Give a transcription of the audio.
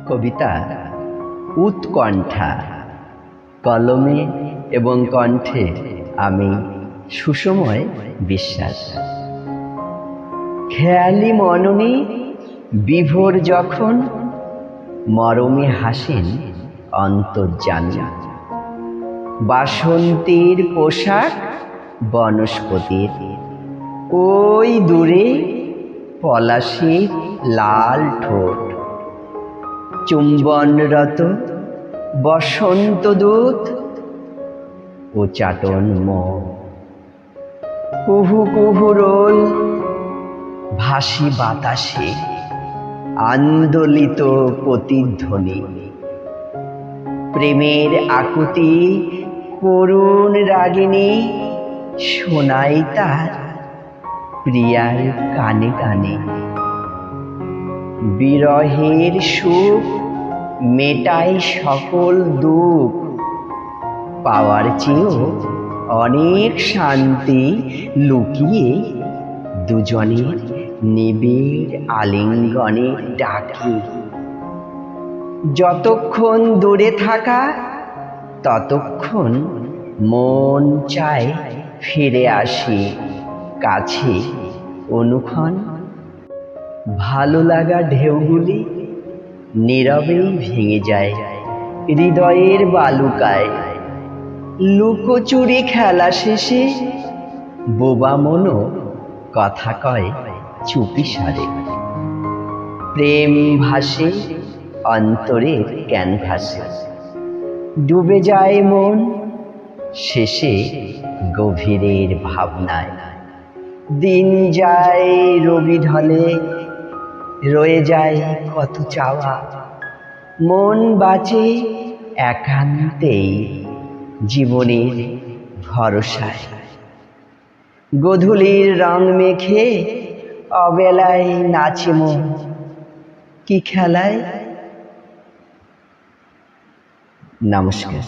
কবিতা উৎকণ্ঠা। কলমে এবং কণ্ঠে আমি সুসময় বিশ্বাস। খেয়ালি মননে বিভোর যখন মরমে হাসেন অন্তর্যামী। বাসন্তীর পোশাক বনস্পতির, ওই দূরে পলাশীর লাল ঠোঁট। চুম্বনরত বসন্ত দূত ও চাটন মুখ। কুহু কুহু রোল ভাসি বাতাসে, আন্দোলিত প্রতিধ্বনি। প্রেমের আকুতি করুণ রাগিনী, শোনাই তার প্রিয়ার কানে কানে। বিরহের সুখ মেটাই সকল দুঃখ, পাওয়ার চেয়েও অনেক শান্তি লুকিয়ে দুজনের নিবিড় আলিঙ্গনে ডাকি। যতক্ষণ দূরে থাকা ততক্ষণ মন চায় ফিরে আসি কাছে অনুক্ষণ। ভালো লাগা ঢেউগুলি নীরবেই ভেঙে যায় হৃদয়ের বালুকায়। লুকোচুরি খেলা শেষে বোবা মনও কথা কয় চুপিসারে। প্রেম ভাসে অন্তরের ক্যানভাসে, ডুবে যায় মন শেষে গভীরের ভাবনায়। দিন যায় রবি ঢলে, রয়ে যায় কত চাওয়া। মন বাঁচে একান্তেই জীবনের ভরসায়। গোধূলির রং মেখে অবেলায় নাচে মন, কি খেলায়। নমস্কার।